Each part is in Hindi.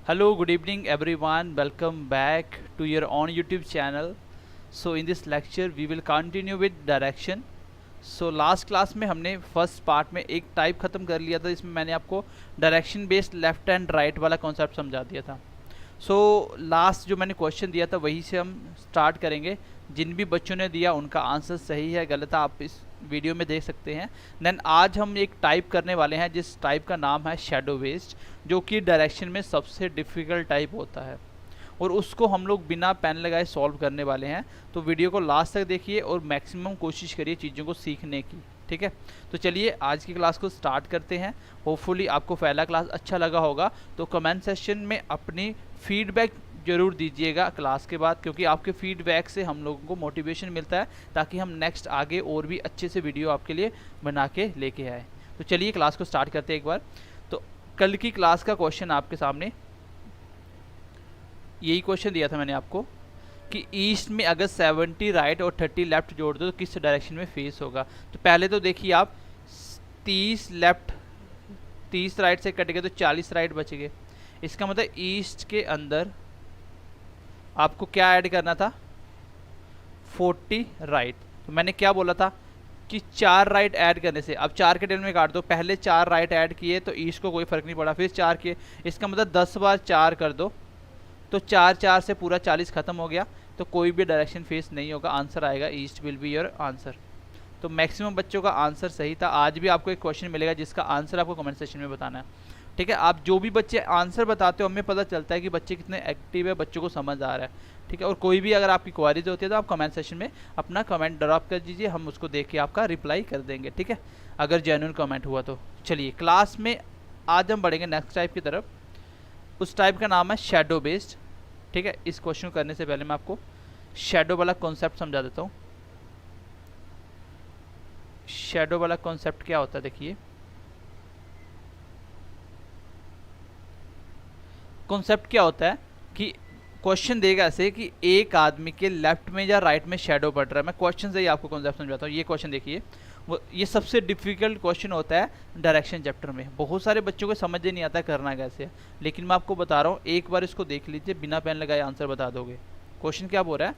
Hello, good evening everyone. Welcome back to your own YouTube channel. So in this lecture we will continue with direction. So last class में हमने फर्स्ट पार्ट में एक टाइप ख़त्म कर लिया था, इसमें मैंने आपको direction based left and right वाला कॉन्सेप्ट समझा दिया था। सो लास्ट जो मैंने क्वेश्चन दिया था वही से हम स्टार्ट करेंगे। जिन भी बच्चों ने दिया उनका आंसर सही है गलत है आप इस वीडियो में देख सकते हैं। देन आज हम एक टाइप करने वाले हैं जिस टाइप का नाम है शैडो बेस्ड, जो कि डायरेक्शन में सबसे डिफ़िकल्ट टाइप होता है और उसको हम लोग बिना पेन लगाए सॉल्व करने वाले हैं। तो वीडियो को लास्ट तक देखिए और मैक्सिमम कोशिश करिए चीज़ों को सीखने की, ठीक है। तो चलिए आज की क्लास को स्टार्ट करते हैं। होपफुली आपको पहला क्लास अच्छा लगा होगा, तो कमेंट सेक्शन में अपनी फीडबैक ज़रूर दीजिएगा क्लास के बाद, क्योंकि आपके फीडबैक से हम लोगों को मोटिवेशन मिलता है ताकि हम नेक्स्ट आगे और भी अच्छे से वीडियो आपके लिए बना के लेके आए। तो चलिए क्लास को स्टार्ट करते हैं एक बार। तो कल की क्लास का क्वेश्चन आपके सामने यही क्वेश्चन दिया था मैंने आपको कि ईस्ट में अगर 70 राइट और 30 लेफ्ट जोड़ दो तो किस डायरेक्शन में फेस होगा। तो पहले तो देखिए आप 30 लेफ्ट 30 राइट से कट गए तो 40 राइट बच गए। इसका मतलब ईस्ट के अंदर आपको क्या ऐड करना था, 40 राइट। तो मैंने क्या बोला था कि 4 राइट ऐड करने से, अब 4 के टेबल में काट दो, पहले 4 राइट ऐड किए तो ईस्ट को कोई फर्क नहीं पड़ा, फिर 4 किए, इसका मतलब 10 बार 4 कर दो तो 4 से पूरा 40 खत्म हो गया। तो कोई भी डायरेक्शन फेस नहीं होगा, आंसर आएगा east will be your answer. तो मैक्सिमम बच्चों का आंसर सही था। आज भी आपको एक क्वेश्चन मिलेगा जिसका आंसर आपको कमेंट सेक्शन में बताना है, ठीक है। आप जो भी बच्चे आंसर बताते हो हमें पता चलता है कि बच्चे कितने एक्टिव है, बच्चों को समझ आ रहा है, ठीक है। और कोई भी अगर आपकी क्वारीज होती है तो आप कमेंट सेक्शन में अपना कमेंट ड्रॉप कर दीजिए, हम उसको देख के आपका रिप्लाई कर देंगे, ठीक है, अगर जेन्युइन कमेंट हुआ तो। चलिए क्लास में आज हम बढ़ेंगे नेक्स्ट टाइप की तरफ। उस टाइप का नाम है शैडो बेस्ड, ठीक है। इस क्वेश्चन को करने से पहले मैं आपको शैडो वाला कॉन्सेप्ट समझा देता हूँ। शैडो वाला कॉन्सेप्ट क्या होता है, देखिए कॉन्सेप्ट क्या होता है कि क्वेश्चन देगा ऐसे कि एक आदमी के लेफ्ट में या राइट में शैडो पड़ रहा है। मैं क्वेश्चन से ही आपको कॉन्सेप्ट समझाता हूँ। ये क्वेश्चन देखिए, वो ये सबसे डिफिकल्ट क्वेश्चन होता है डायरेक्शन चैप्टर में। बहुत सारे बच्चों को समझ ही नहीं आता करना कैसे है, लेकिन मैं आपको बता रहा हूँ, एक बार इसको देख लीजिए, बिना पेन लगाए आंसर बता दोगे। क्वेश्चन क्या बोल रहा है,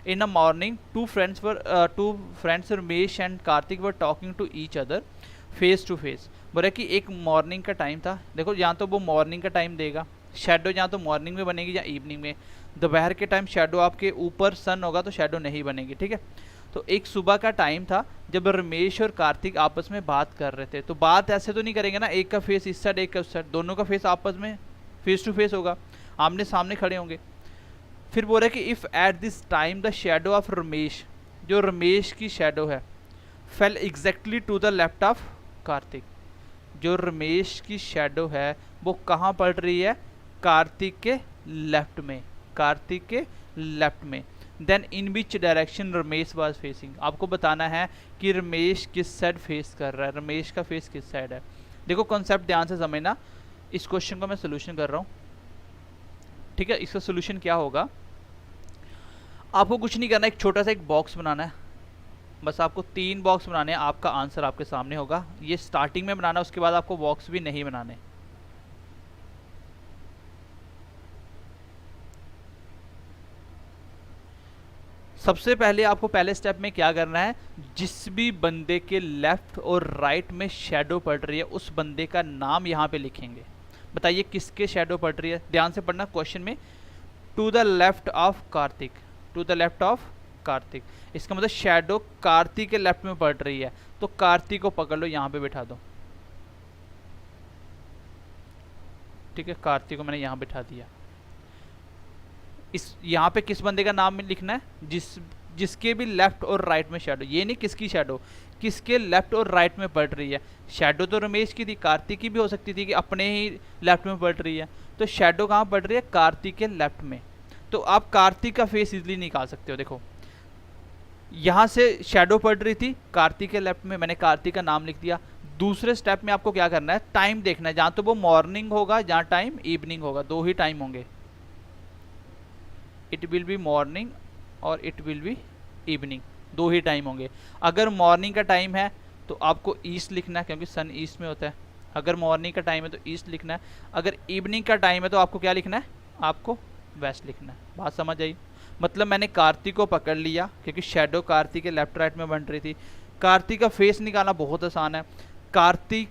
in a morning two friends Ramesh and Karthik were talking to each other face to face. बोल रहा है कि एक मॉर्निंग का टाइम था। देखो यहाँ तो वो मॉर्निंग का टाइम देगा, शैडो यहाँ तो मॉर्निंग में बनेगी या इवनिंग में। दोपहर के टाइम शैडो आपके ऊपर सन होगा तो शैडो नहीं बनेगी, ठीक है। तो एक सुबह का टाइम था जब रमेश और कार्तिक आपस में बात कर रहे थे। तो बात ऐसे तो नहीं करेंगे ना, एक का फेस इस साइड एक का उस साइड, दोनों का फेस आपस में फेस टू फेस होगा, आमने सामने खड़े होंगे। फिर बोल रहे कि if at this time the shadow of Ramesh, जो रमेश की शेडो है, fell exactly to the left of Kartik, जो रमेश की शेडो है वो कहाँ पड़ रही है, कार्तिक के लेफ्ट में, कार्तिक के लेफ्ट में। Then in which direction Ramesh was facing, आपको बताना है कि रमेश किस साइड फेस कर रहा है, रमेश का फेस किस साइड है। देखो कॉन्सेप्ट ध्यान से समझना। इस क्वेश्चन का मैं सोल्यूशन कर रहा हूँ, ठीक है। इसका सोल्यूशन क्या होगा, आपको कुछ नहीं करना, एक छोटा सा एक बॉक्स बनाना है, बस आपको 3 बॉक्स बनाने हैं, आपका आंसर आपके सामने होगा। ये स्टार्टिंग में बनाना, उसके बाद आपको बॉक्स भी नहीं बनाने। सबसे पहले आपको पहले स्टेप में क्या करना है, जिस भी बंदे के लेफ्ट और राइट में शैडो पड़ रही है उस बंदे का नाम यहाँ पे लिखेंगे। बताइए किसके शैडो पड़ रही है, ध्यान से पढ़ना क्वेश्चन में, to the left of Kartik, to the left of Kartik, इसका मतलब शैडो कार्तिक के लेफ्ट में पड़ रही है, तो कार्तिक को पकड़ लो, यहाँ पे बिठा दो, ठीक है। कार्तिक को मैंने यहाँ बिठा दिया। इस यहाँ पे किस बंदे का नाम लिखना है, जिसके भी लेफ्ट और राइट में शैडो, ये नहीं किसकी शैडो, किसके लेफ्ट और राइट में पड़ रही है। शैडो तो रमेश की थी, कार्तिक की भी हो सकती थी कि अपने ही लेफ्ट में पड़ रही है, तो शैडो कहाँ पड़ रही है, कार्तिक के लेफ्ट में। तो आप कार्तिक का फेस इजीली निकाल सकते हो। देखो यहाँ से शैडो पड़ रही थी कार्तिक के लेफ्ट में, मैंने कार्तिक का नाम लिख दिया। दूसरे स्टेप में आपको क्या करना है, टाइम देखना है, जहाँ तो वो मॉर्निंग होगा जहाँ टाइम इवनिंग होगा, 2 ही टाइम होंगे, इट विल बी मॉर्निंग और it will be evening, 2 he time होंगे। अगर मॉर्निंग का टाइम है तो आपको ईस्ट लिखना है क्योंकि सन ईस्ट में होता है, अगर मॉर्निंग का टाइम है तो ईस्ट लिखना है, अगर इवनिंग का टाइम है तो आपको क्या लिखना है, आपको वेस्ट लिखना है। बात समझ आई? मतलब मैंने कार्तिक को पकड़ लिया क्योंकि शेडो कार्तिक के लेफ्ट राइट में बन रही थी। कार्तिक का फेस निकालना बहुत आसान है। कार्तिक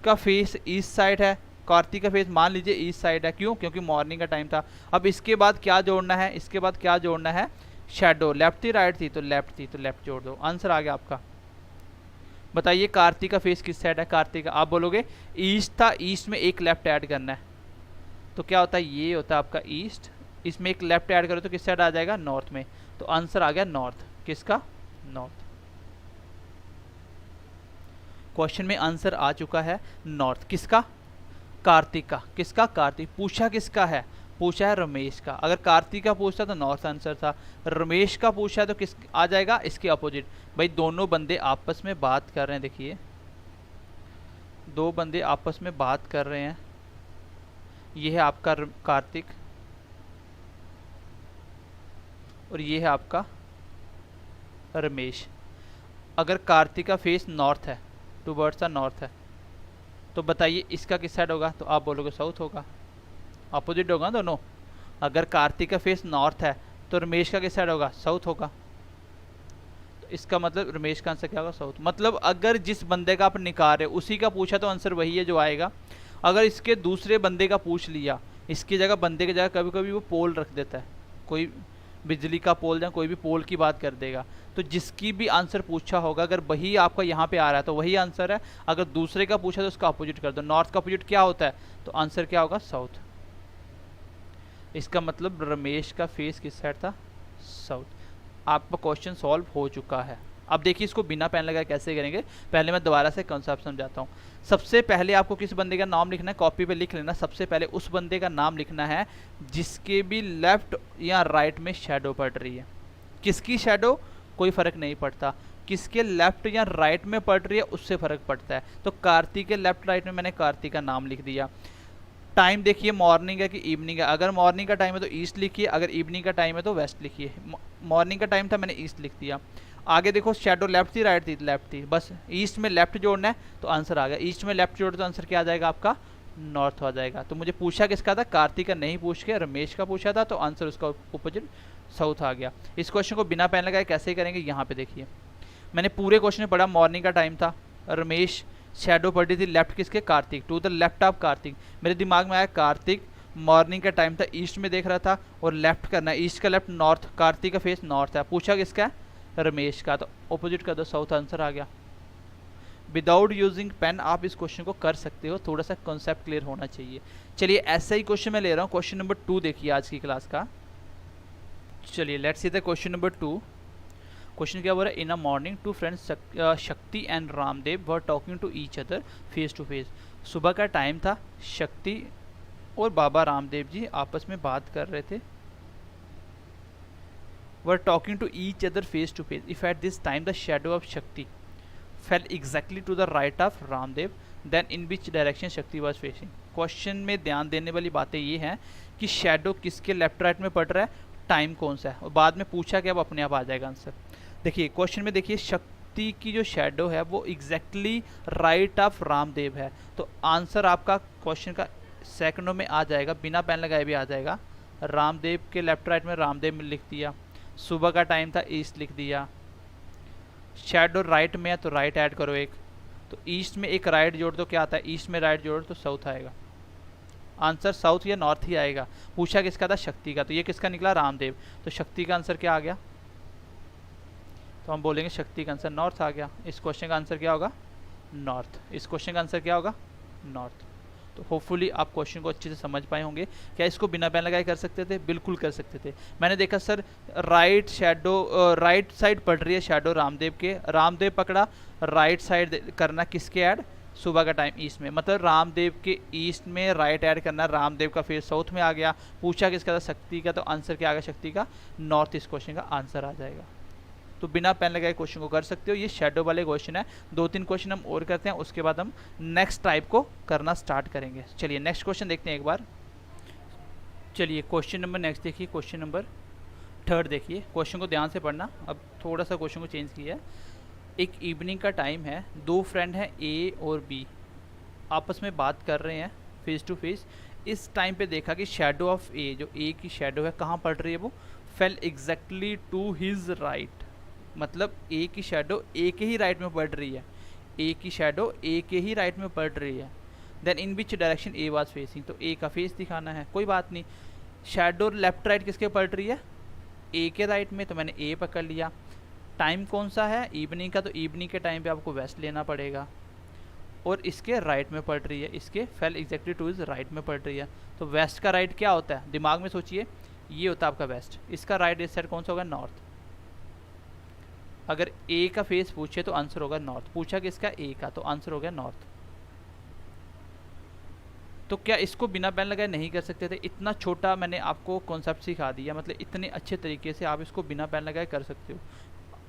का फेस ईस्ट साइड है, कार्तिक का फेस मान लीजिए ईस्ट साइड है। क्यों? क्योंकि मॉर्निंग का टाइम था। अब इसके बाद क्या जोड़ना है, इसके बाद क्या जोड़ना है, शेडो लेफ्ट थी राइट थी, तो लेफ्ट थी तो लेफ्ट जोड़ दो, आंसर आ गया आपका। बताइए कार्तिक का फेस किस साइड है, कार्तिक का आप बोलोगे ईस्ट था, ईस्ट में एक लेफ्ट ऐड करना है, तो क्या होता है, ये होता है आपका ईस्ट, इसमें एक लेफ्ट ऐड करो तो किस साइड आ जाएगा, नॉर्थ में, तो आंसर आ गया नॉर्थ। किसका? नॉर्थ। क्वेश्चन में आंसर आ चुका है नॉर्थ। किसका? कार्तिक का। किसका? कार्तिक। पूछा किसका है, पूछा है रमेश का। अगर कार्तिक का पूछता तो नॉर्थ आंसर था, रमेश का पूछा है तो किस आ जाएगा, इसके अपोजिट। भाई दोनों बंदे आपस में बात कर रहे हैं, देखिए दो बंदे आपस में बात कर रहे हैं, ये है आपका कार्तिक और ये है आपका रमेश। अगर कार्तिक का फेस नॉर्थ है, टूवर्ड्स द नॉर्थ है, तो बताइए इसका किस साइड होगा, तो आप बोलोगे साउथ होगा, अपोजिट होगा दोनों। अगर कार्तिक का फेस नॉर्थ है तो रमेश का किस साइड होगा, साउथ होगा, तो इसका मतलब रमेश का आंसर क्या होगा, साउथ। मतलब अगर जिस बंदे का आप निकाल रहे हो उसी का पूछा तो आंसर वही है जो आएगा। अगर इसके दूसरे बंदे का पूछ लिया, इसकी जगह बंदे की जगह कभी कभी वो पोल रख देता है, कोई बिजली का पोल या कोई भी पोल की बात कर देगा, तो जिसकी भी आंसर पूछा होगा अगर वही आपका यहाँ पे आ रहा है तो वही आंसर है। अगर दूसरे का पूछा तो उसका अपोजिट कर दो। नॉर्थ का अपोजिट क्या होता है, तो आंसर क्या होगा, साउथ। इसका मतलब रमेश का फेस किस साइड था, साउथ। आपका क्वेश्चन सॉल्व हो चुका है। अब देखिए इसको बिना पेन लगाए कैसे करेंगे, पहले मैं दोबारा से कॉन्सेप्ट समझाता हूँ। सबसे पहले आपको किस बंदे का नाम लिखना है, कॉपी पे लिख लेना। सबसे पहले उस बंदे का नाम लिखना है जिसके भी लेफ्ट या राइट में शेडो पड़ रही है। किसकी शेडो, कोई फर्क नहीं पड़ता, किसके लेफ्ट या राइट में पड़ रही है उससे फर्क पड़ता है। तो कार्तिक के लेफ्ट राइट में मैंने कार्तिक का नाम लिख दिया। टाइम देखिए मॉर्निंग है कि इवनिंग है, अगर मॉर्निंग का टाइम है तो ईस्ट लिखिए, अगर इवनिंग का टाइम है तो वेस्ट लिखिए। मॉर्निंग का टाइम था, मैंने ईस्ट लिख दिया। आगे देखो शेडो लेफ्ट थी राइट थी, लेफ्ट थी, बस ईस्ट में लेफ्ट जोड़ना है तो आंसर आ गया। ईस्ट में लेफ्ट जोड़ तो आंसर क्या आ जाएगा आपका, नॉर्थ हो जाएगा। तो मुझे पूछा किसका था, कार्तिक का नहीं पूछ के रमेश का पूछा था, तो आंसर उसका अपोजिट साउथ आ गया। इस क्वेश्चन को बिना पेन लगाए कैसे करेंगे, यहाँ पे देखिए मैंने पूरे क्वेश्चन में पढ़ा, मॉर्निंग का टाइम था, रमेश शेडो पड़ी थी लेफ्ट किसके, Kartik, to the left of Kartik. मेरे दिमाग में आया कार्तिक, मॉर्निंग का टाइम था, ईस्ट में देख रहा था और लेफ्ट करना है, ईस्ट का लेफ्ट नॉर्थ, कार्तिक का फेस नॉर्थ है, पूछा किसका है, रमेश का, तो ऑपोजिट कर दो, साउथ आंसर आ गया। विदाउट यूजिंग पेन आप इस क्वेश्चन को कर सकते हो, थोड़ा सा कॉन्सेप्ट क्लियर होना चाहिए। चलिए ऐसा ही क्वेश्चन मैं ले रहा हूँ, क्वेश्चन नंबर 2 देखिए आज की क्लास का। चलिए let's see the question number 2। Question क्या बोल रहा है, in a morning two friends Shakti and Ramdev were talking to each other face to face. सुबह का टाइम था, शक्ति और बाबा रामदेव जी आपस में बात कर रहे थे। Were talking to each other face to face. If at this time the shadow of Shakti fell exactly to the right of Ramdev, then in which direction Shakti was facing. Question में ध्यान देने वाली बातें ये हैं कि शेडो किसके लेफ्ट राइट में पड़ रहा है, टाइम कौन सा है, और बाद में पूछा कि अब अपने आप आ जाएगा आंसर। देखिए क्वेश्चन में देखिए शक्ति की जो शेडो है वो एग्जैक्टली राइट ऑफ रामदेव है, तो आंसर आपका क्वेश्चन का सेकंडों में आ जाएगा, बिना पेन लगाए भी आ जाएगा। रामदेव के लेफ्ट राइट में रामदेव में लिख दिया, सुबह का टाइम था ईस्ट लिख दिया, शेडो राइट में है तो राइट ऐड करो एक, तो ईस्ट में एक राइट जोड़ दो, क्या आता है, ईस्ट में राइट जोड़ तो साउथ आएगा। आंसर साउथ या नॉर्थ ही आएगा। पूछा किसका था, शक्ति का, तो ये किसका निकला, रामदेव, तो शक्ति का आंसर क्या आ गया, तो हम बोलेंगे शक्ति का आंसर नॉर्थ आ गया। इस क्वेश्चन का आंसर क्या होगा, नॉर्थ। इस क्वेश्चन का आंसर क्या होगा, नॉर्थ। तो होपफुली आप क्वेश्चन को अच्छे से समझ पाए होंगे। क्या इसको बिना पेन लगाए कर सकते थे, बिल्कुल कर सकते थे। मैंने देखा sir right shadow right side पड़ रही है शेडो रामदेव के, रामदेव पकड़ा, राइट साइड करना किसके ऐड, सुबह का टाइम ईस्ट में, मतलब रामदेव के ईस्ट में राइट ऐड करना, रामदेव का फेस साउथ में आ गया। पूछा किसका था, शक्ति का, तो आंसर क्या आ गया, शक्ति का, नॉर्थ। इस क्वेश्चन का आंसर आ जाएगा। तो बिना पेन लगाए क्वेश्चन को कर सकते हो। ये शेडो वाले क्वेश्चन है, 2-3 क्वेश्चन हम और करते हैं, उसके बाद हम नेक्स्ट टाइप को करना स्टार्ट करेंगे। चलिए नेक्स्ट क्वेश्चन देखते हैं एक बार। चलिए क्वेश्चन नंबर नेक्स्ट देखिए, क्वेश्चन नंबर 3 देखिए। क्वेश्चन को ध्यान से पढ़ना, अब थोड़ा सा क्वेश्चन को चेंज किया है। एक इवनिंग का टाइम है, 2 फ्रेंड हैं ए और बी, आपस में बात कर रहे हैं फेस टू फेस, इस टाइम पे देखा कि शेडो ऑफ ए, जो ए की शेडो है कहाँ पड़ रही है, वो fell exactly to his right, मतलब ए की शेडो ए के ही राइट में पड़ रही है, ए की शेडो ए के ही राइट में पड़ रही है। Then in which direction A was facing, तो ए का फेस दिखाना है, कोई बात नहीं। शेडो लेफ्ट राइट किसके पड़ रही है, ए के राइट में, तो मैंने ए पकड़ लिया। टाइम कौन सा है, इवनिंग का, तो इवनिंग के टाइम पे आपको वेस्ट लेना पड़ेगा, और इसके राइट में पड़ रही है, इसके fail exactly two is right में पड़ रही है। तो वेस्ट का राइट क्या होता है, दिमाग में सोचिए, ये होता है आपका वेस्ट, इसका राइट इस साइड कौन सा होगा, नॉर्थ। अगर ए का फेस पूछे तो आंसर होगा नॉर्थ, पूछा किसका, ए का, तो आंसर हो गया नॉर्थ। तो क्या इसको बिना पेन लगाए नहीं कर सकते थे, इतना छोटा मैंने आपको कॉन्सेप्ट सिखा दिया, मतलब इतने अच्छे तरीके से आप इसको बिना पेन लगाए कर सकते हो।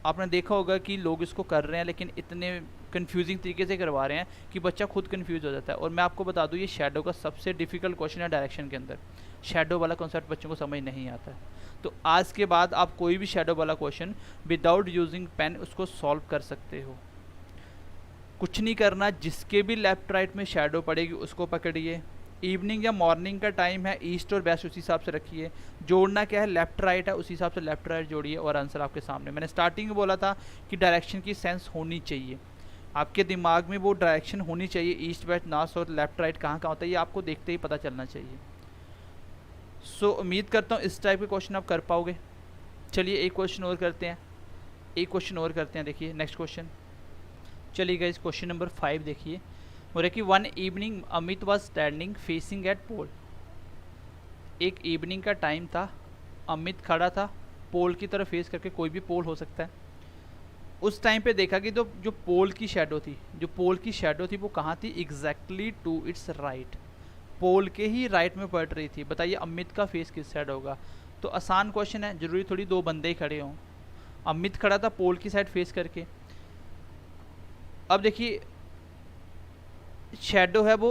आपने देखा होगा कि लोग इसको कर रहे हैं लेकिन इतने कंफ्यूजिंग तरीके से करवा रहे हैं कि बच्चा खुद कंफ्यूज हो जाता है। और मैं आपको बता दूं, ये शैडो का सबसे डिफिकल्ट क्वेश्चन है डायरेक्शन के अंदर, शैडो वाला कॉन्सेप्ट बच्चों को समझ नहीं आता है। तो आज के बाद आप कोई भी शैडो वाला क्वेश्चन विदाउट यूजिंग पेन उसको सॉल्व कर सकते हो। कुछ नहीं करना, जिसके भी लेफ्ट राइट में शैडो पड़ेगी उसको पकड़िए। इवनिंग या मॉर्निंग का टाइम है, ईस्ट और वेस्ट उसी हिसाब से रखिए। जोड़ना क्या है, लेफ्ट राइट है, उसी हिसाब से लेफ्ट राइट जोड़िए और आंसर आपके सामने। मैंने स्टार्टिंग में बोला था कि डायरेक्शन की सेंस होनी चाहिए, आपके दिमाग में वो डायरेक्शन होनी चाहिए, east west north south left right कहाँ कहाँ होता है, ये आपको देखते ही पता चलना चाहिए। सो उम्मीद करता हूँ इस टाइप के क्वेश्चन आप कर पाओगे। चलिए एक क्वेश्चन और करते हैं, एक क्वेश्चन और करते हैं। देखिए नेक्स्ट क्वेश्चन, चलिएगा इस क्वेश्चन नंबर 5 देखिए। हो रहा कि one evening Amit was standing facing at pole. एक इवनिंग का टाइम था, अमित खड़ा था पोल की तरफ फेस करके, कोई भी पोल हो सकता है। उस टाइम पे देखा कि जो पोल की शेडो थी, जो पोल की शेडो थी वो कहाँ थी, एग्जैक्टली टू इट्स राइट, पोल के ही राइट में पड़ रही थी। बताइए अमित का फेस किस साइड होगा। तो आसान क्वेश्चन है, जरूरी थोड़ी दो बंदे ही खड़े हों। अमित खड़ा था पोल की साइड फेस करके। अब देखिए शेडो है वो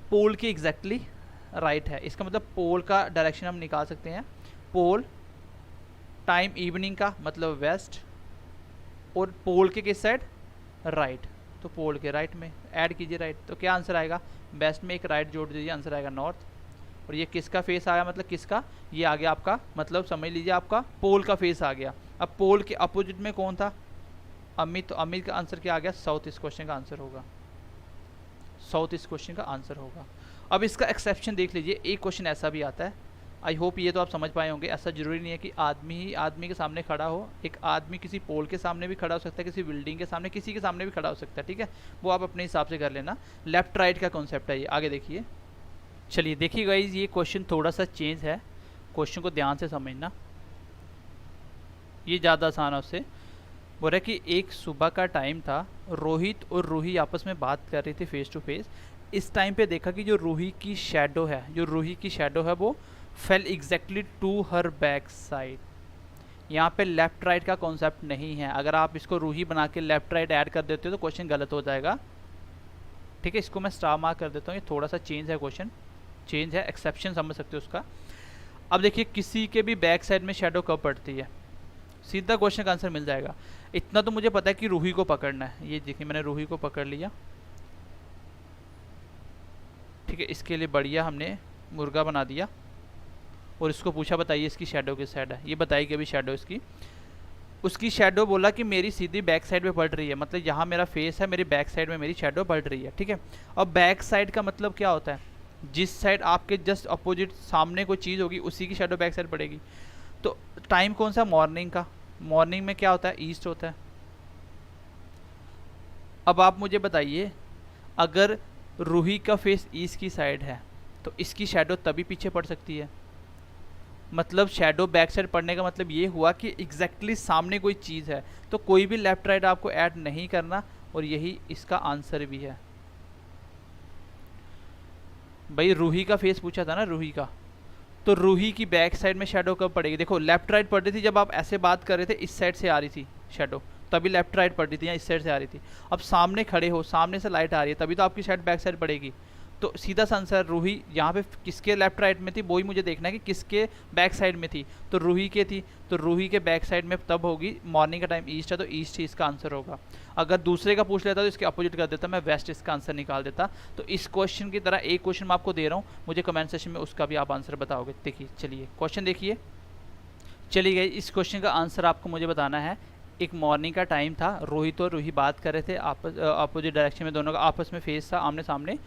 पोल के एग्जैक्टली राइट है, इसका मतलब पोल का डायरेक्शन हम निकाल सकते हैं। पोल, टाइम इवनिंग का मतलब वेस्ट, और पोल के किस साइड, राइट, तो पोल के राइट में ऐड कीजिए राइट, तो क्या आंसर आएगा, वेस्ट में एक राइट जोड़ दीजिए, आंसर आएगा नॉर्थ। और ये किसका फेस आया, मतलब किसका, ये आ गया आपका, मतलब समझ लीजिए आपका पोल का फेस आ गया। अब पोल के अपोजिट में कौन था, अमित, तो अमित का आंसर क्या आ गया, साउथ। इस क्वेश्चन का आंसर होगा साउथ, इस क्वेश्चन का आंसर होगा। अब इसका एक्सेप्शन देख लीजिए, एक क्वेश्चन ऐसा भी आता है, आई होप ये तो आप समझ पाए होंगे। ऐसा जरूरी नहीं है कि आदमी ही आदमी के सामने खड़ा हो, एक आदमी किसी पोल के सामने भी खड़ा हो सकता है, किसी बिल्डिंग के सामने, किसी के सामने भी खड़ा हो सकता है, ठीक है, वो आप अपने हिसाब से कर लेना। लेफ्ट राइट का कॉन्सेप्ट है ये, आगे देखिए। चलिए देखिए गाइस, ये क्वेश्चन थोड़ा सा चेंज है, क्वेश्चन को ध्यान से समझना, ये ज़्यादा आसान है उससे। बोल रहा है कि एक सुबह का टाइम था, रोहित और रूही आपस में बात कर रही थी फेस टू फेस। इस टाइम पे देखा कि जो रूही की शेडो है, जो रूही की शेडो है वो fell exactly to her back side. यहाँ पे लेफ्ट राइट का कॉन्सेप्ट नहीं है, अगर आप इसको रूही बना के लेफ्ट राइट ऐड कर देते हो तो क्वेश्चन गलत हो जाएगा, ठीक है। इसको मैं स्टार मार्क कर देता हूँ, ये थोड़ा सा चेंज है, क्वेश्चन चेंज है, एक्सेप्शन समझ सकते हो उसका। अब देखिए किसी के भी बैक साइड में शेडो कब पड़ती है, सीधा क्वेश्चन का आंसर मिल जाएगा। इतना तो मुझे पता है कि रूही को पकड़ना है, ये देखिए मैंने रूही को पकड़ लिया, ठीक है। इसके लिए बढ़िया हमने मुर्गा बना दिया और इसको पूछा बताइए इसकी शेडो किस साइड है, ये बताएगी अभी शेडो इसकी। उसकी शेडो बोला कि मेरी सीधी बैक साइड में पड़ रही है, मतलब यहाँ मेरा फेस है, मेरी बैक साइड में मेरी शेडो पड़ रही है, ठीक है। अब बैक साइड का मतलब क्या होता है, जिस साइड आपके जस्ट अपोजिट सामने कोई चीज़ होगी उसी की शेडो बैक साइड पड़ेगी। तो टाइम कौन सा, मॉर्निंग का, मॉर्निंग में क्या होता है, ईस्ट होता है। अब आप मुझे बताइए, अगर रूही का फेस ईस्ट की साइड है तो इसकी शेडो तभी पीछे पड़ सकती है, मतलब शेडो बैक साइड पड़ने का मतलब ये हुआ कि एग्जैक्टली सामने कोई चीज़ है, तो कोई भी लेफ्ट राइट आपको ऐड नहीं करना, और यही इसका आंसर भी है। भाई रूही का फेस पूछा था ना, रूही का, तो रूही की बैक साइड में शेडो कब पड़ेगी, देखो लेफ्ट राइट पड़ रही थी जब आप ऐसे बात कर रहे थे, इस साइड से आ रही थी शेडो, तभी लेफ्ट राइट पड़ रही थी, या इस साइड से आ रही थी। अब सामने खड़े हो, सामने से लाइट आ रही है, तभी तो आपकी शेड बैक साइड पड़ेगी, तो सीधा सा आंसर रूही यहाँ पे किसके लेफ्ट राइट में थी, वही मुझे देखना है कि किसके बैक साइड में थी। तो रूही के थी, तो रूही के बैक साइड में तब होगी, मॉर्निंग का टाइम ईस्ट है तो ईस्ट ही इसका आंसर होगा। अगर दूसरे का पूछ लेता तो इसके अपोजिट कर देता, मैं वेस्ट इसका आंसर निकाल देता। तो इस क्वेश्चन की तरह एक क्वेश्चन मैं आपको दे रहा हूँ, मुझे कमेंट सेक्शन में उसका भी आप आंसर बताओगे। देखिए चलिए क्वेश्चन देखिए, चलिए गई इस क्वेश्चन का आंसर आपको मुझे बताना है। एक मॉर्निंग का टाइम था, रोहित और रूही बात कर रहे थे, आपस अपोजिट डायरेक्शन में, दोनों का आपस में फेस था आमने सामने।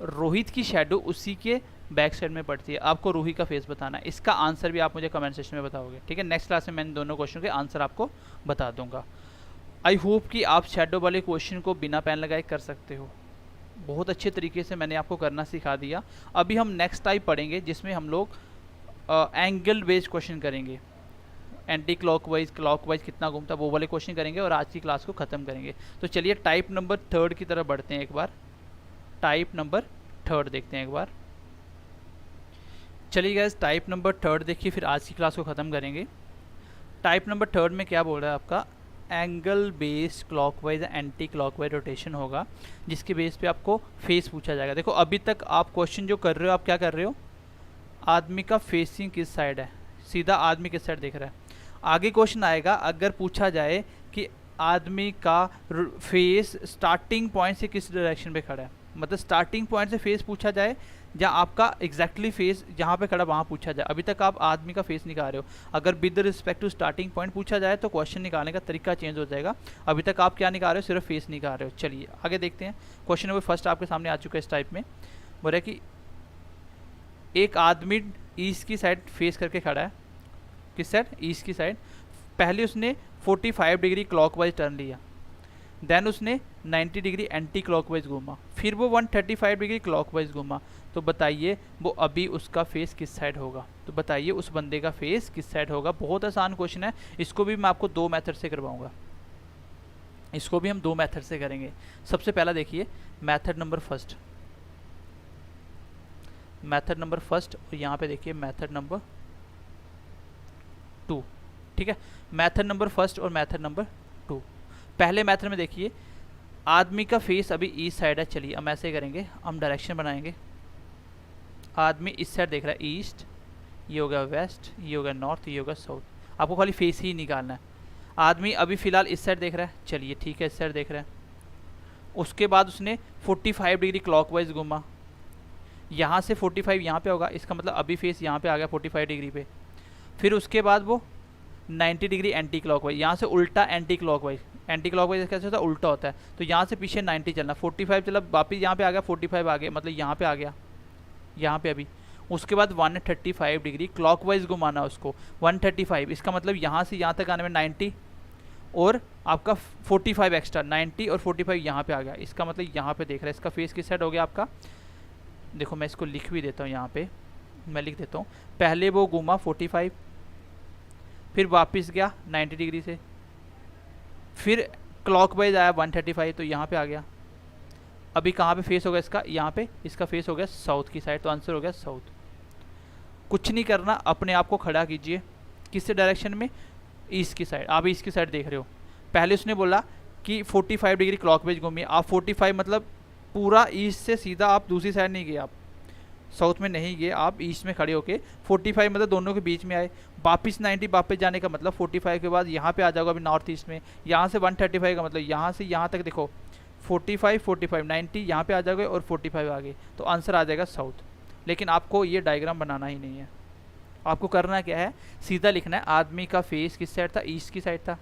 रोहित की शेडो उसी के बैक साइड में पड़ती है, आपको रूही का फेस बताना है। इसका आंसर भी आप मुझे कमेंट सेक्शन में बताओगे, ठीक है। नेक्स्ट क्लास में मैं इन दोनों क्वेश्चन के आंसर आपको बता दूंगा। आई होप कि आप शेडो वाले क्वेश्चन को बिना पेन लगाए कर सकते हो। बहुत अच्छे तरीके से मैंने आपको करना सिखा दिया। अभी हम नेक्स्ट टाइप पढ़ेंगे जिसमें हम लोग एंगल बेस्ड क्वेश्चन करेंगे, एंटी क्लॉकवाइज क्लॉकवाइज कितना घूमता वो वाले क्वेश्चन करेंगे और आज की क्लास को ख़त्म करेंगे। तो चलिए टाइप नंबर 3 की तरफ बढ़ते हैं एक बार। टाइप नंबर 3 देखते हैं एक बार। चलिए गाइस टाइप नंबर 3 देखिए, फिर आज की क्लास को ख़त्म करेंगे। टाइप नंबर 3 में क्या बोल रहा है आपका, angle based clockwise anti clockwise rotation होगा, जिसके बेस पे आपको फेस पूछा जाएगा। देखो अभी तक आप क्वेश्चन जो कर रहे हो, आप क्या कर रहे हो, आदमी का फेसिंग किस साइड है, सीधा आदमी किस साइड देख रहा है। आगे क्वेश्चन आएगा, अगर पूछा जाए कि आदमी का फेस स्टार्टिंग पॉइंट से किस डायरेक्शन पे खड़ा है, मतलब स्टार्टिंग पॉइंट से फेस पूछा जाए, जहाँ आपका एग्जैक्टली फेस जहाँ पे खड़ा वहाँ पूछा जाए। अभी तक आप आदमी का फेस निकाल रहे हो, अगर with respect to starting point पूछा जाए तो क्वेश्चन निकालने का तरीका चेंज हो जाएगा। अभी तक आप क्या निकाल रहे हो, सिर्फ फेस निकाल रहे हो। चलिए आगे देखते हैं। क्वेश्चन नंबर फर्स्ट आपके सामने आ चुका है इस टाइप में। बोल रहा है कि एक आदमी ईस्ट की साइड फेस करके खड़ा है, किस साइड, ईस्ट की साइड। पहले उसने 45 डिग्री क्लॉकवाइज टर्न लिया, देन उसने 90 डिग्री एंटी क्लॉकवाइज घूमा, फिर वो 135 डिग्री क्लॉकवाइज घूमा। तो बताइए वो अभी उसका फेस किस साइड होगा, तो बताइए उस बंदे का फेस किस साइड होगा। बहुत आसान क्वेश्चन है, इसको भी मैं आपको 2 मेथड से करवाऊंगा, इसको भी हम 2 मेथड से करेंगे। सबसे पहला देखिए method number first, method number first, और यहाँ पे देखिए मेथड नंबर 2, ठीक है। मेथड नंबर फर्स्ट और मेथड नंबर 2। पहले मेथड में देखिए आदमी का फेस अभी ईस्ट साइड है। चलिए हम ऐसे करेंगे, हम डायरेक्शन बनाएंगे। आदमी इस साइड देख रहा है ईस्ट, ये हो गया वेस्ट, ये हो गया नॉर्थ, ये हो गया साउथ। आपको खाली फेस ही निकालना है। आदमी अभी फ़िलहाल इस साइड देख रहा है, चलिए ठीक है इस साइड देख रहा है। उसके बाद उसने 45 डिग्री क्लॉकवाइज घूमा, यहाँ से 45 यहाँ पे होगा, इसका मतलब अभी फेस यहाँ पे आ गया 45 डिग्री पे। फिर उसके बाद वो 90 डिग्री एंटी क्लॉकवाइज, यहाँ से उल्टा एंटी क्लॉकवाइज। एंटी क्लॉकवाइज कैसे होता है, उल्टा होता है। तो यहाँ से पीछे 90 चलना, 45 चला वापिस यहाँ पे आ गया, 45 आ गया, मतलब यहाँ पे आ गया, यहाँ पे अभी। उसके बाद 135 डिग्री क्लॉकवाइज घुमाना उसको, 135, इसका मतलब यहाँ से यहाँ तक आने में 90 और आपका 45 एक्स्ट्रा, 90 और 45 यहाँ पे आ गया। इसका मतलब यहाँ पे देख रहा है, इसका फेस किस साइड हो गया आपका। देखो मैं इसको लिख भी देता हूँ, यहाँ पे मैं लिख देता हूँ। पहले वो घूमा 45, फिर वापस गया 90 डिग्री से, फिर क्लॉकवाइज आया 135, तो यहाँ पे आ गया। अभी कहाँ पे फेस होगा इसका, यहाँ पे इसका फेस हो गया साउथ की साइड, तो आंसर हो गया साउथ। कुछ नहीं करना, अपने आप को खड़ा कीजिए किस डायरेक्शन में, ईस्ट की साइड। आप ईस्ट की साइड देख रहे हो। पहले उसने बोला कि 45 डिग्री क्लॉकवाइज घूमिए, आप 45 मतलब पूरा ईस्ट से सीधा आप दूसरी साइड नहीं गए, आप साउथ में नहीं गए, आप ईस्ट में खड़े होके 45 मतलब दोनों के बीच में आए। वापस 90 वापस जाने का मतलब 45 के बाद यहाँ पे आ जाओगे अभी नॉर्थ ईस्ट में। यहाँ से 135 का मतलब यहाँ से यहाँ तक देखो 45 45 90 यहाँ पे आ जाओगे और 45 आगे, तो आंसर आ जाएगा साउथ। लेकिन आपको ये डायग्राम बनाना ही नहीं है, आपको करना क्या है, सीधा लिखना है आदमी का फेस किस साइड था, ईस्ट की साइड था।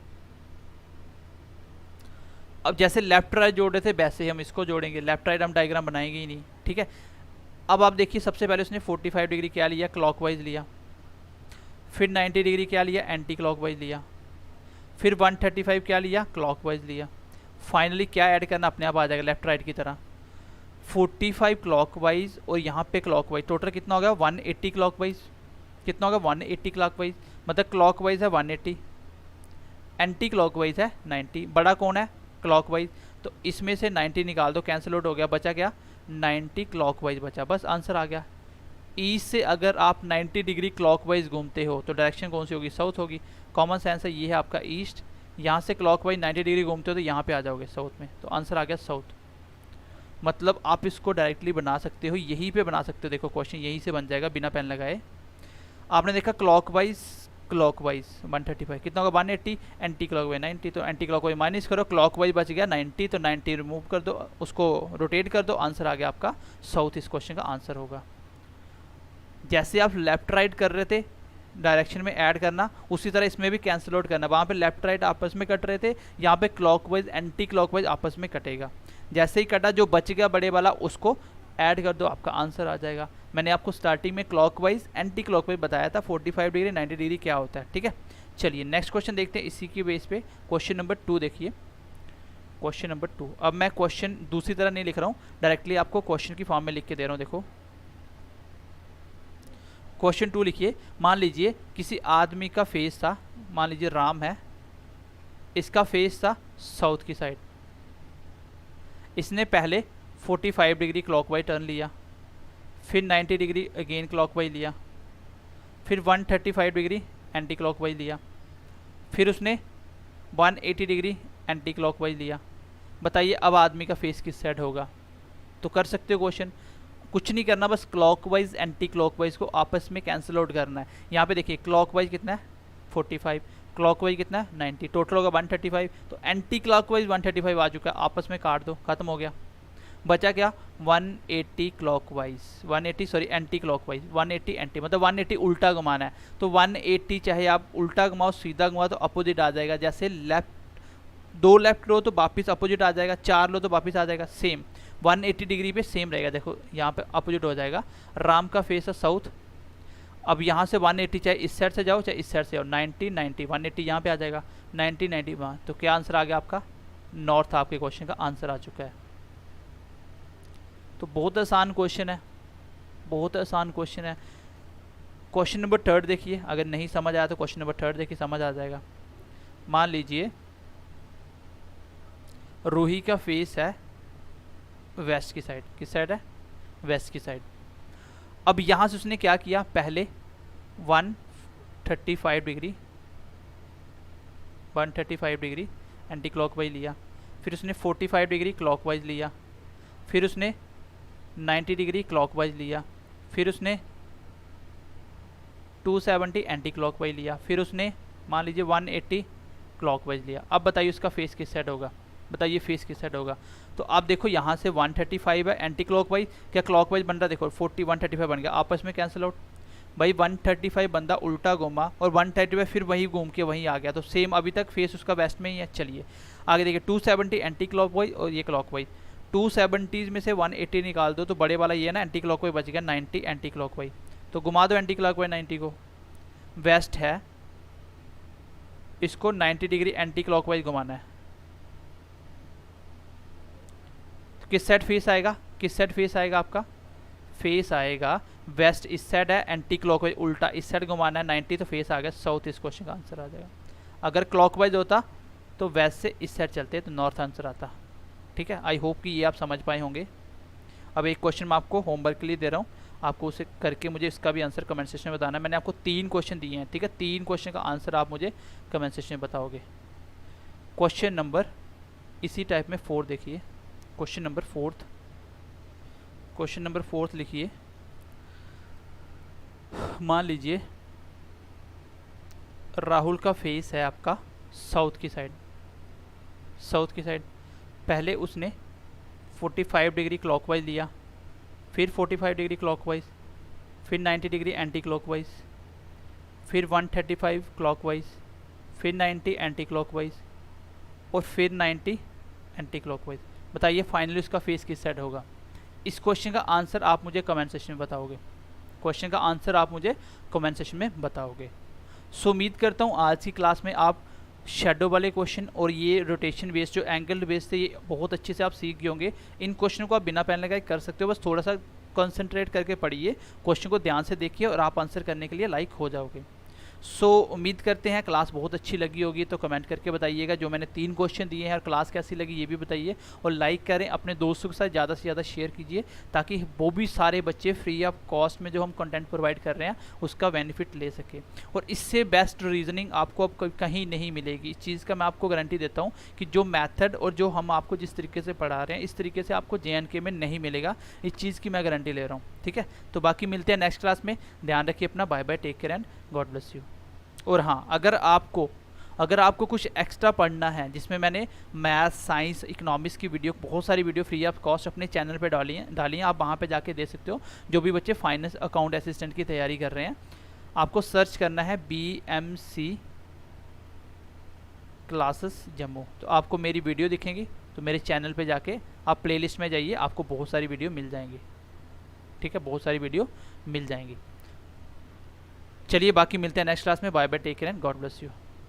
अब जैसे लेफ्ट राइट जोड़ रहे थे वैसे ही हम इसको जोड़ेंगे, लेफ्ट राइट हम डायग्राम बनाएंगे ही नहीं, ठीक है। अब आप देखिए सबसे पहले उसने 45 डिग्री क्या लिया, क्लॉकवाइज लिया, फिर 90 डिग्री क्या लिया, एंटी क्लॉकवाइज लिया, फिर 135 क्या लिया, क्लॉकवाइज लिया। फाइनली क्या ऐड करना, अपने आप आ जाएगा लेफ्ट राइट की तरह, 45 क्लॉकवाइज और यहाँ पे क्लॉकवाइज, टोटल कितना हो गया 180 क्लॉकवाइज। कितना होगा 180 क्लॉकवाइज, मतलब क्लॉकवाइज है 180, एंटी क्लॉकवाइज है 90। बड़ा कौन है, क्लॉकवाइज, तो इसमें से 90 निकाल दो, कैंसिल आउट हो गया, बचा क्या 90 क्लॉकवाइज बचा, बस आंसर आ गया। ईस्ट से अगर आप 90 डिग्री क्लॉकवाइज घूमते हो तो डायरेक्शन कौन सी होगी, साउथ होगी। कॉमन सेंस है, ये है आपका ईस्ट। यहाँ से क्लॉकवाइज 90 डिग्री घूमते हो तो यहाँ पे आ जाओगे साउथ में, तो आंसर आ गया साउथ। मतलब आप इसको डायरेक्टली बना सकते हो, यहीं पे बना सकते हो। देखो क्वेश्चन यहीं से बन जाएगा बिना पेन लगाए। आपने देखा क्लॉकवाइज 135 कितना होगा 180, एंटी क्लॉकवाइज 90, तो एंटी क्लॉकवाइज माइनस करो, क्लॉकवाइज बच गया 90, तो 90 रिमूव कर दो, उसको रोटेट कर दो, आंसर आ गया आपका साउथ। इस क्वेश्चन का आंसर होगा। जैसे आप लेफ्ट राइट कर रहे थे डायरेक्शन में ऐड करना, उसी तरह इसमें भी कैंसिल आउट करना। वहाँ पे लेफ्ट राइट आपस में कट रहे थे, यहाँ पे क्लॉकवाइज एंटी क्लॉकवाइज आपस में कटेगा। जैसे ही कटा, जो बच गया बड़े वाला उसको ऐड कर दो, आपका आंसर आ जाएगा। मैंने आपको स्टार्टिंग में क्लॉकवाइज एंटी क्लॉकवाइज बताया था 45 डिग्री 90 डिग्री क्या होता है, ठीक है। चलिए नेक्स्ट क्वेश्चन देखते हैं इसी की बेस पे। क्वेश्चन नंबर 2 देखिए, क्वेश्चन नंबर 2। अब मैं क्वेश्चन दूसरी तरह नहीं लिख रहा हूँ, डायरेक्टली आपको क्वेश्चन की फॉर्म में लिख के दे रहा हूँ। देखो क्वेश्चन 2 लिखिए। मान लीजिए किसी आदमी का फेस था, मान लीजिए राम है, इसका फेस था साउथ की साइड। इसने पहले 45 डिग्री क्लॉकवाइज टर्न लिया, फिर 90 डिग्री अगेन क्लॉकवाइज लिया, फिर 135 डिग्री एंटी क्लॉकवाइज लिया, फिर उसने 180 डिग्री एंटी क्लॉकवाइज लिया। बताइए अब आदमी का फेस किस साइड होगा। तो कर सकते हो क्वेश्चन, कुछ नहीं करना, बस क्लॉकवाइज एंटी क्लॉकवाइज को आपस में कैंसिल आउट करना है। यहाँ पे देखिए क्लॉकवाइज कितना है 45, क्लॉकवाइज कितना है 90, टोटल होगा 135, तो एंटी क्लॉकवाइज 135 आ चुका है, आपस में काट दो, खत्म हो गया। बचा क्या 180 clockwise, 180 sorry anti clockwise, 180 anti मतलब 180 उल्टा घुमाना है। तो 180 चाहे आप उल्टा घुमाओ सीधा घुमाओ तो अपोजिट आ जाएगा। जैसे लेफ्ट 2 लेफ्ट लो तो वापिस अपोजिट आ जाएगा, 4 लो तो वापिस आ जाएगा, सेम 180 डिग्री पे सेम रहेगा। देखो यहाँ पे अपोजिट हो जाएगा। राम का फेस है साउथ। अब यहाँ से 180 चाहे इस साइड से जाओ चाहे इस साइड से जाओ, 90 90 180 यहाँ पे आ जाएगा, 90 90 वहाँ। तो क्या आंसर आ गया आपका नॉर्थ, आपके क्वेश्चन का आंसर आ चुका है। तो बहुत आसान क्वेश्चन है, बहुत आसान क्वेश्चन है। क्वेश्चन नंबर 3 देखिए, अगर नहीं समझ आया तो क्वेश्चन नंबर 3 देखिए, समझ आ जाएगा। मान लीजिए रूही का फेस है वेस्ट की साइड, किस साइड है वेस्ट की साइड। अब यहाँ से उसने क्या किया, पहले 135 डिग्री एंटी क्लॉकवाइज लिया, फिर उसने 45 डिग्री क्लॉकवाइज लिया, फिर उसने 90 डिग्री क्लॉकवाइज लिया, फिर उसने 270 एंटी क्लॉकवाइज लिया, फिर उसने मान लीजिए 180 क्लॉकवाइज लिया। अब बताइए उसका फेस किस साइड होगा, बताइए फेस किस साइड होगा। तो आप देखो यहाँ से 135 है एंटी क्लॉकवाइज, क्या क्लॉकवाइज बन रहा, देखो 40 135 बन गया, आपस में कैंसिल आउट। भाई 135 बंदा उल्टा घूमा और 135 फिर वही घूम के वहीं आ गया, तो सेम अभी तक फेस उसका वेस्ट में ही है। चलिए आगे देखिए 270 एंटी क्लॉकवाइज और ये क्लॉकवाइज, 270 में से 180 निकाल दो तो बड़े वाला ये है ना एंटी क्लॉकवाइज बच गया 90 एंटी क्लॉकवाइज। तो घुमा दो एंटी क्लॉकवाइज 90 को, वेस्ट है, इसको 90 डिग्री एंटी क्लॉकवाइज घुमाना है। तो किस साइड फेस आएगा, किस साइड फेस आएगा, आपका फेस आएगा वेस्ट, इस साइड है, एंटी क्लॉकवाइज उल्टा इस साइड घुमाना है 90, तो फेस आ गया साउथ। इस क्वेश्चन का आंसर आ जाएगा। अगर क्लॉकवाइज होता तो वेस्ट से इस साइड चलते तो नॉर्थ आंसर आता। ठीक है, आई होप कि ये आप समझ पाए होंगे। अब एक क्वेश्चन मैं आपको होमवर्क के लिए दे रहा हूँ, आपको उसे करके मुझे इसका भी आंसर कमेंट सेक्शन में बताना है। मैंने आपको 3 क्वेश्चन दिए हैं, ठीक है, 3 क्वेश्चन का आंसर आप मुझे कमेंट सेक्शन में बताओगे। क्वेश्चन नंबर इसी टाइप में 4 देखिए, क्वेश्चन नंबर 4, क्वेश्चन नंबर 4 लिखिए। मान लीजिए राहुल का फेस है आपका साउथ की साइड, साउथ की साइड। पहले उसने 45 डिग्री क्लॉकवाइज लिया, फिर 45 डिग्री क्लॉकवाइज, फिर 90 डिग्री एंटी क्लॉकवाइज, फिर 135 क्लॉकवाइज, फिर 90 एंटी क्लॉकवाइज और फिर 90 एंटी क्लॉकवाइज। बताइए फाइनली उसका फेस किस साइड होगा। इस क्वेश्चन का आंसर आप मुझे कमेंट सेक्शन में बताओगे, क्वेश्चन का आंसर आप मुझे कमेंट सेक्शन में बताओगे। सो उम्मीद करता हूँ आज की क्लास में आप शेडो वाले क्वेश्चन और ये रोटेशन बेस्ड जो एंगल बेस्ड थे ये बहुत अच्छे से आप सीख गए होंगे। इन क्वेश्चन को आप बिना पेन लगाए कर सकते हो, बस थोड़ा सा कंसंट्रेट करके पढ़िए, क्वेश्चन को ध्यान से देखिए और आप आंसर करने के लिए लायक हो जाओगे। सो उम्मीद करते हैं क्लास बहुत अच्छी लगी होगी, तो कमेंट करके बताइएगा जो मैंने 3 क्वेश्चन दिए हैं और क्लास कैसी लगी ये भी बताइए, और लाइक करें, अपने दोस्तों के साथ ज़्यादा से ज़्यादा शेयर कीजिए ताकि वो भी सारे बच्चे फ्री ऑफ कॉस्ट में जो हम कंटेंट प्रोवाइड कर रहे हैं उसका बेनिफिट ले सके। और इससे बेस्ट रीजनिंग आपको अब कहीं नहीं मिलेगी, इस चीज़ का मैं आपको गारंटी देता हूँ कि जो मैथड और जो हम आपको जिस तरीके से पढ़ा रहे हैं इस तरीके से आपको JNK में नहीं मिलेगा, इस चीज़ की मैं गारंटी ले रहा हूँ। ठीक है, तो बाकी मिलते हैं नेक्स्ट क्लास में, ध्यान रखिए अपना, bye bye, take care and God bless you. और हाँ, अगर आपको कुछ एक्स्ट्रा पढ़ना है, जिसमें मैंने मैथ, साइंस, इकोनॉमिक्स की वीडियो, बहुत सारी वीडियो फ्री ऑफ कॉस्ट अपने चैनल पे डाली हैं, आप वहाँ पे जाके दे सकते हो। जो भी बच्चे फाइनेंस अकाउंट असिस्टेंट की तैयारी कर रहे हैं, आपको सर्च करना है BMC क्लासेस जम्मू, तो आपको मेरी वीडियो दिखेंगी। तो मेरे चैनल पे जाके आप प्लेलिस्ट में जाइए, आपको बहुत सारी वीडियो मिल जाएंगी। ठीक है, बहुत सारी वीडियो मिल जाएंगी। चलिए बाकी मिलते हैं नेक्स्ट क्लास में, bye bye, take care and God bless you.